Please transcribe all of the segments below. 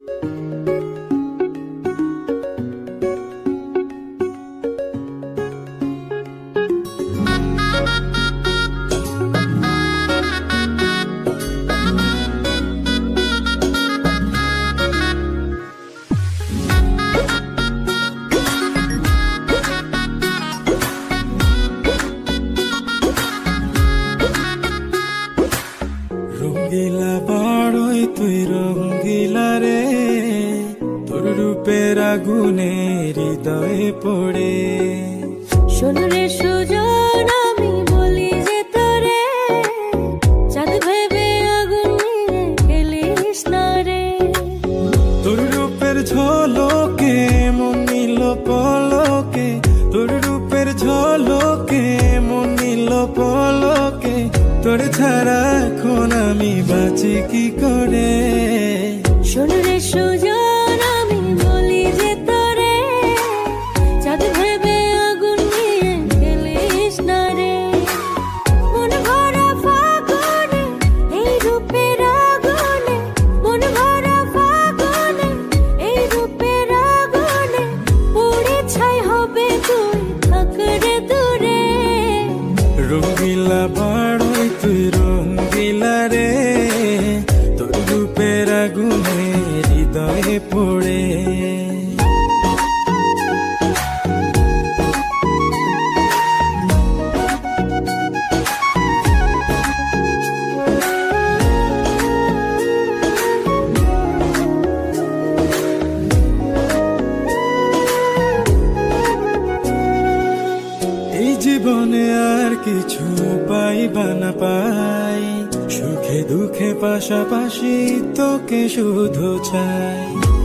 রঙ্গিলা বাড়ই তুই রঙ্গিলা রে, তোর রূপের আগুনে হৃদয়ে পড়ে। শোন রে সুজন, আমি বলি যে তোরে, চাঁদ ভেবে আগুন নিয়ে খেলিস না রে। তোর রূপের ঝলকে মন নিল পলকে, তোর রূপের ঝলকে মন নিল পলকে, তোর ছাড়া এখন আমি বাঁচি কি করে। শোন রে সুজন, আমি বলি যে তোরে, চাঁদ ভেবে আগুন নিয়ে খেলিস না রে। মন ভরা ফাগুনে এই রূপের আগুনে, মন ভরা ফাগুনে এই রূপের আগুনে, পুড়ে ছাই হবে তুই থাক রে দূরে। রঙ্গিলা বাড়ই তুই রঙ্গিলা রে, তোর রূপের আগুনে হৃদয়ে পড়ে। এই জীবনে আর কিছু পাইবা না পাই, সুখে দুঃখে পাশাপাশি তোকে শুধু চাই।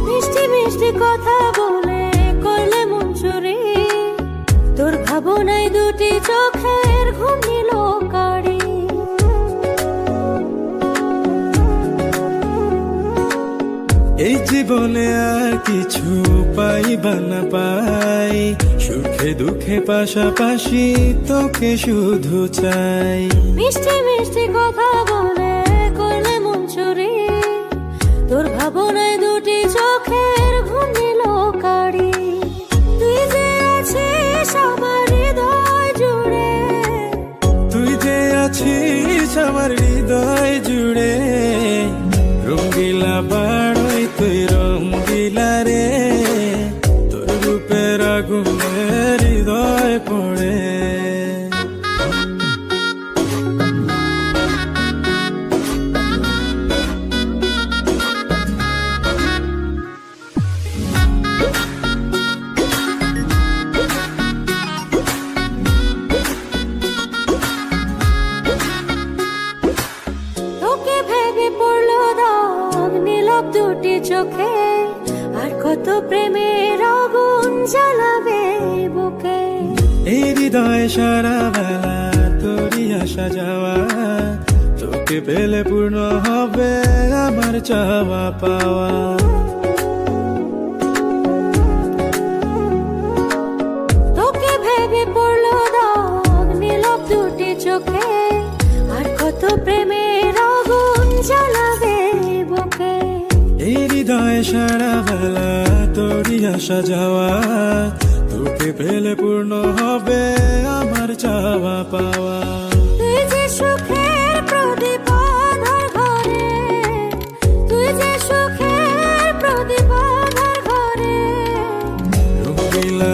মিষ্টি মিষ্টি কথা বলে করলে মন চুরি, তোর ভাবনায় দুটি চোখের ঘুম নিল কারি। এই জীবনে আর কিছু পাইবা না পাই, সুখে দুঃখে পাশাপাশি তোকে শুধু চাই। মিষ্টি মিষ্টি কথা বলে করলে মন চুরি, তোর ভাবনায় দুটি চোখের ঘুম নিল কারি। তুই যে আছিস আমার হৃদয় জুড়ে, তুই যে আছিস আমার হৃদয় জুড়ে। রঙ্গিলা বাড়ই তুই রঙ্গিলা রে, তোর রূপের আগুনে হৃদয় পড়ে। তোকে ভেবে পড়লো দাগ নীলব দুটি চোখে, আর কত প্রেমের আগুন জ্বালাবে বুকে। এই হৃদয় সারা বেলা তোরই আসা যাওয়া, তোকে পেলে পূর্ণ হবে আমার চাওয়া পাওয়া। তোকে ভেবে পড়লো দাগ নীলব দুটি চোখে, আর কত প্রেমের আগুন জ্বালাবে বুকে। এই হৃদয় সারা বেলা তোরই আসা যাওয়া, তোকে পেলে পূর্ণ হবে আমার চাওয়া পাওয়া। তুই যে সুখের প্রদীপ আঁধার ঘরে, তুই যে সুখের প্রদীপ আঁধার ঘরে। রঙ্গিলা